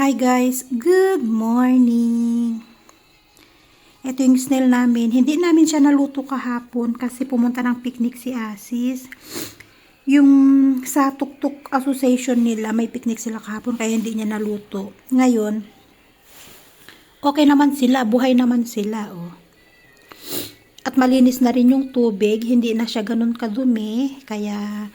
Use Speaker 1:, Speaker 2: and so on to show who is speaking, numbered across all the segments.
Speaker 1: Hi guys, good morning. Ito yung snail namin. Hindi namin siya naluto kahapon kasi pumunta ng picnic si Asis. Yung sa Tuktuk Association nila, may picnic sila kahapon kaya hindi niya naluto. Ngayon, okay naman sila, buhay naman sila. Oh. At malinis na rin yung tubig, hindi na siya ganun kadumi. Kaya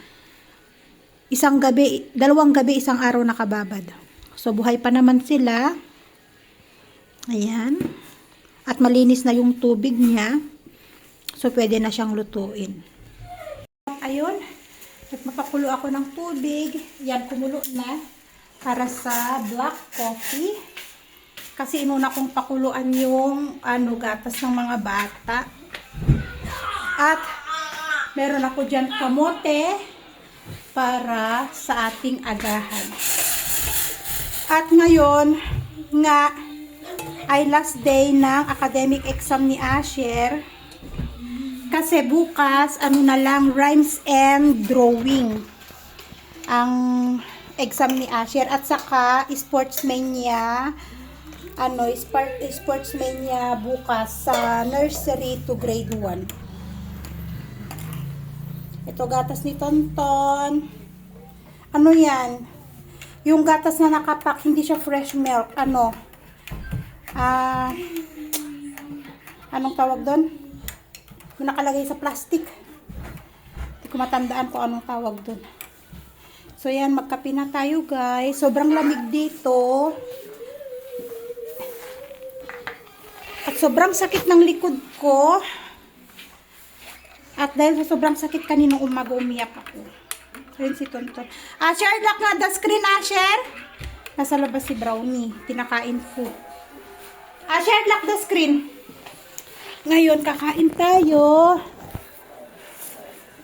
Speaker 1: dalawang gabi, isang araw nakababad. So, buhay pa naman sila. Ayan. At malinis na yung tubig niya. So, pwede na siyang lutuin. Ayun. Nagpapakulo ako ng tubig. Yan, kumulo na. Para sa black coffee. Kasi inuna kong pakuluan yung gatas ng mga bata. At meron ako dyan kamote para sa ating agahan. At ngayon nga ay last day ng academic exam ni Asher. Kasi bukas na lang rhymes and drawing ang exam ni Asher at saka sportsmania bukas sa nursery to grade 1. Ito gatas ni Tonton. Ano yan? Yung gatas na nakapak, hindi siya fresh milk. Anong tawag doon? Yung nakalagay sa plastic. Hindi ko matandaan kung anong tawag doon. So, yan. Magkape na tayo, guys. Sobrang lamig dito. At sobrang sakit ng likod ko. At dahil sa sobrang sakit kaninang umaga, umiyak ako. Ayun si Tonton. Asher, lock na the screen, Asher. Nasa labas si Brownie. Tinakain ko. Asher, lock the screen. Ngayon, kakain tayo.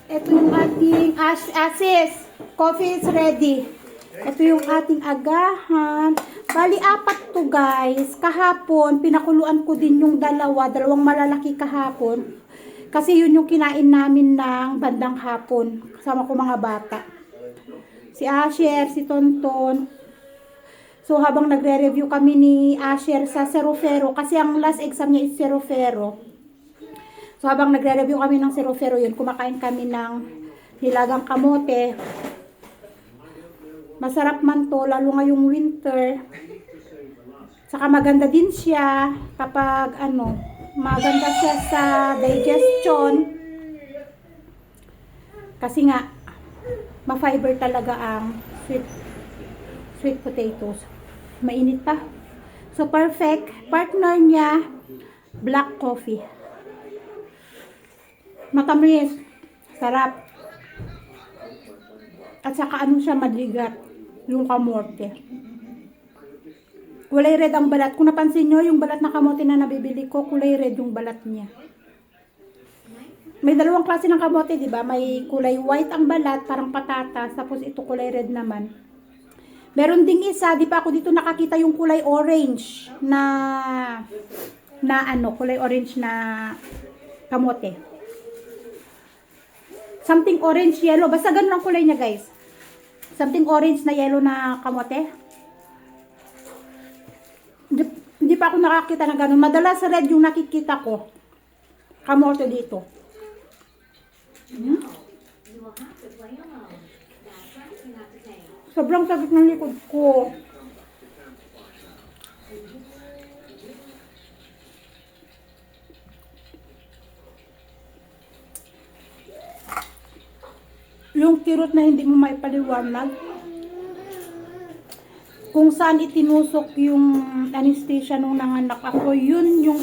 Speaker 1: Ito yung ating Asis. Coffee is ready. Ito yung ating agahan. Bali, 4 to, guys. Kahapon, pinakuluan ko din yung dalawang malalaki kahapon. Kasi yun yung kinain namin ng bandang hapon. Kasama ko mga bata. Si Asher, si Tonton. So, habang nagre-review kami ni Asher sa Serofero. Kasi ang last exam niya is Serofero. So, habang nagre-review kami ng Serofero yun, kumakain kami ng nilagang kamote. Masarap man to, lalo ngayong winter. Saka maganda din siya kapag maganda siya sa digestion. Kasi nga, ma-fiber talaga ang sweet potatoes. Mainit pa. So, perfect. Partner niya, black coffee. Matamis. Sarap. At saka siya madigat. Yung kamote. Kulay red ang balat. Kung napansin nyo, yung balat na kamote na nabibili ko, kulay red yung balat niya. May dalawang klase ng kamote, di ba? May kulay white ang balat, parang patatas, tapos ito kulay red naman. Meron ding isa, di pa ako dito nakakita yung kulay orange na kulay orange na kamote. Something orange yellow, basta ganun ang kulay niya, guys. Something orange na yellow na kamote. Hindi pa ako nakakita na ganun. Madalas red yung nakikita ko. Kamote dito. Sobrang sakit ng likod ko. Yung kirot na hindi mo maipaliwanag. Kung saan itinusok yung anesthesia nung nanganak ako, yun yung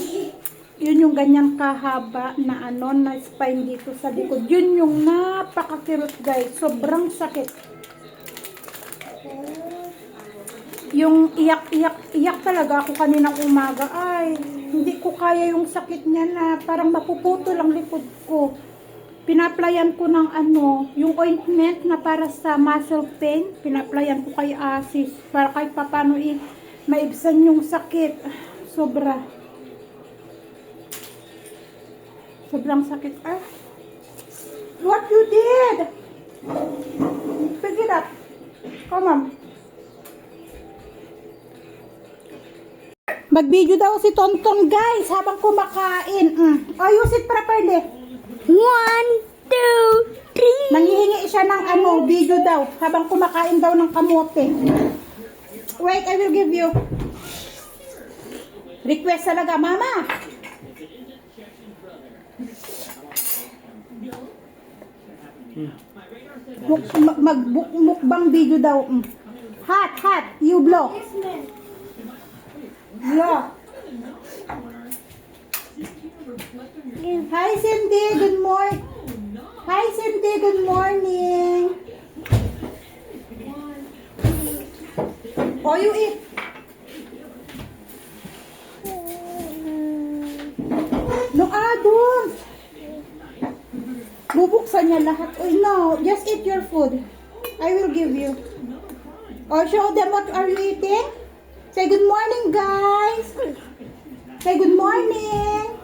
Speaker 1: ganyan kahaba na na spine dito sa likod. Yun yung napakakirot, guys. Sobrang sakit. Yung iyak talaga ako kaninang umaga. Ay, hindi ko kaya yung sakit niya na parang mapuputol ang likod ko. Pinaplayan ko ng yung ointment na para sa muscle pain. Pinaplayan ko kay Asis para kahit papano maibsan yung sakit. Sobrang sakit. What you did? Pick it up. Come on. Mag-video daw si Tonton, guys, habang kumakain. Oh, use it properly.
Speaker 2: 1, 2, 3.
Speaker 1: Nanghihingi siya ng video daw, habang kumakain daw ng kamote. Wait, I will give you. Request talaga, Mama. Mukbang video daw. Hot, you blow. Blow. Hi Cindy, good morning. Hi Cindy, good morning. Oh, you eat. No, don't. Bubuksan niya lahat. Oh, no, just eat your food. I will give you. Oh, show them what are you eating. Say good morning, guys. Say good morning.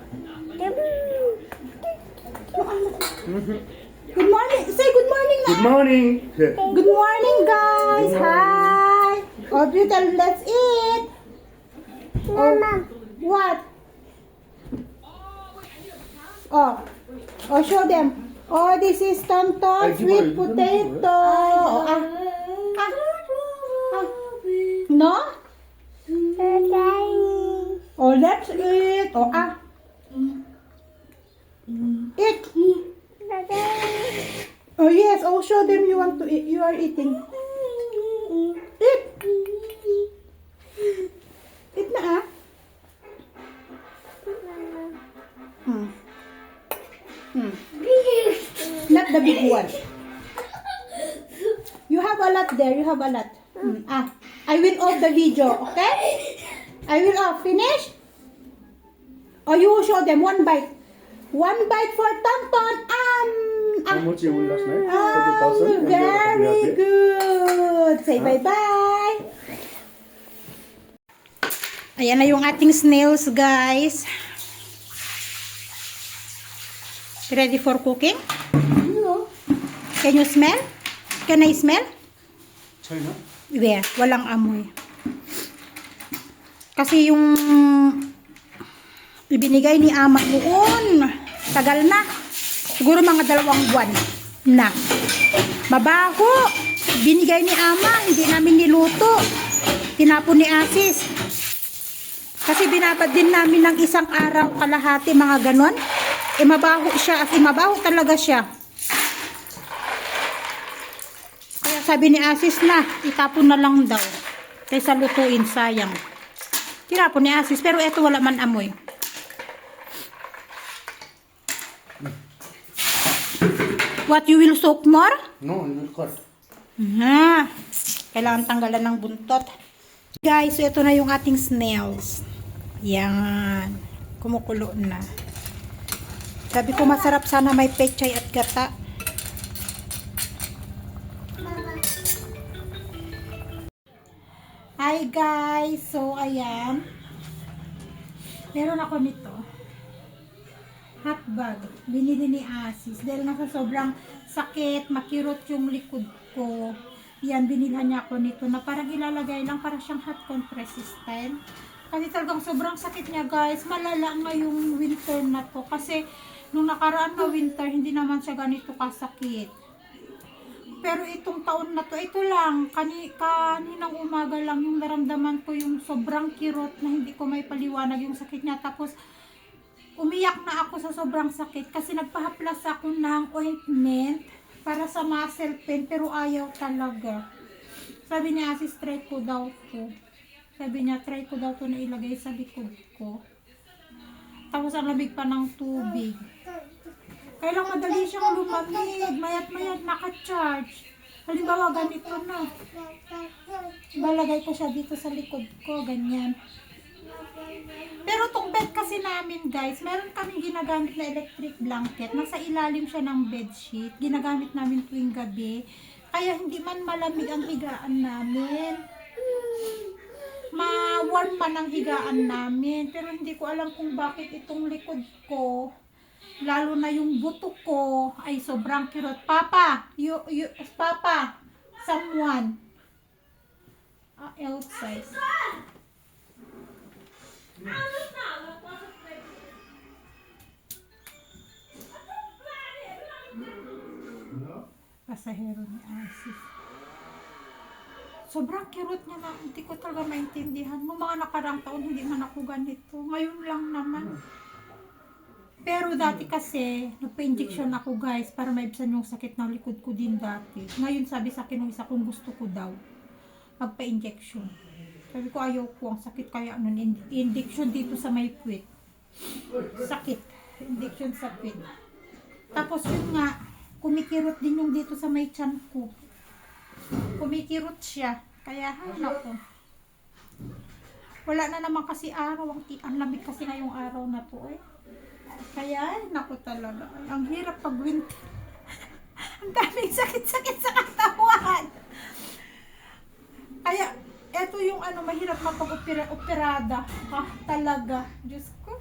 Speaker 1: Good morning. Say good morning na.
Speaker 3: Good morning.
Speaker 1: Good morning, guys. Hi. Oh, Peter, let's eat.
Speaker 2: Mama.
Speaker 1: What? Oh, show them. Oh, this is Tonton sweet potato. No? Oh, let's eat. Eat. Oh, yes. Oh, show them you want to eat. You are eating. Eat. Eat na Not the big one. You have a lot there. You have a lot. I will off the video, okay? I will off. Finish? Oh, you show them one bite. One bite for Tonton.
Speaker 3: How much you won last night?
Speaker 1: Oh,
Speaker 3: 30,000?
Speaker 1: very good. Say bye-bye. Ayan na yung ating snails, guys. Ready for cooking?
Speaker 2: No.
Speaker 1: Can you smell? Can I smell?
Speaker 3: China?
Speaker 1: There, walang amoy. Kasi yung ibinigay ni Ama noon, tagal na. Siguro mga 2 buwan na. Mabaho. Binigay ni Ama, hindi namin niluto. Tinapon ni Asis. Kasi binabad din namin ng 1 araw kalahati, mga ganon. Mabaho siya, mabaho talaga siya. Kaya sabi ni Asis na, itapon na lang daw. Kaysa lutuin, sayang. Tinapon ni Asis, pero eto wala man amoy. What, you will soak more?
Speaker 3: No, you will cut.
Speaker 1: Kailangan tanggalan ng buntot. Guys, so ito na yung ating snails. Yan. Kumukulo na. Sabi ko masarap sana may pechay at gata. Hi guys! So ayan. Meron ako nito. Hotbag. Binili ni Asis. Dahil nga sa sobrang sakit, makirot yung likod ko. Yan, binilhan niya ako nito na parang ilalagay lang para siyang hot compress style. Kasi talagang sobrang sakit niya guys. Malala nga yung winter na to. Kasi nung nakaraan na winter, hindi naman siya ganito kasakit. Pero itong taon na to, ito lang, kaninang umaga lang yung naramdaman ko yung sobrang kirot na hindi ko may paliwanag yung sakit niya. Tapos, umiyak na ako sa sobrang sakit kasi nagpahaplas ako ng ointment para sa muscle pain, pero ayaw talaga. Sabi niya, Asis, try ko daw to. Sabi niya, try ko daw to na ilagay sa likod ko. Tapos ang lamig pa ng tubig. Kailang madali siyang lumamig. Mayat-mayat naka-charge. Halimbawa, ganito na. Balagay ko siya dito sa likod ko. Ganyan. Pero tong bed kasi namin guys, meron kaming ginagamit na electric blanket. Nasa ilalim siya ng bedsheet. Ginagamit namin tuwing gabi. Kaya hindi man malamig ang higaan namin. Ma-warm man ang higaan namin. Pero hindi ko alam kung bakit itong likod ko, lalo na yung buto ko, ay sobrang kirot. Papa, Papa, someone outside. Pasahero ni Asis. Sobrang kirot niya na, hindi ko talaga maintindihan. Noong mga nakarang taon, hindi man ako ganito. Ngayon lang naman. Pero dati kasi, nagpa-injection ako guys, para maibsan yung sakit ng likod ko din dati. Ngayon sabi sa akin ng isa kung gusto ko daw, magpa-injection. Sabi ko ayaw ko, ang sakit kaya nun, injection dito sa may puwit. Sakit, injection sa puwit. Tapos yun nga, kumikirot din yung dito sa may tiyan ko. Kumikirot siya. Kaya, nako. Wala na naman kasi araw. Ang lamig kasi ngayong araw na to eh. Kaya, naku talaga. Ang hirap pag winter. Ang daming sakit-sakit sa katawan. Kaya, eto yung mahirap mapag-operada. Talaga. Diyos ko.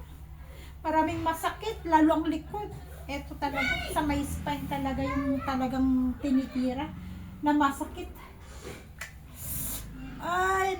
Speaker 1: Maraming masakit, lalo ang likod. Eto talaga, sa may spine talaga yung talagang tinitira na masakit. Ay,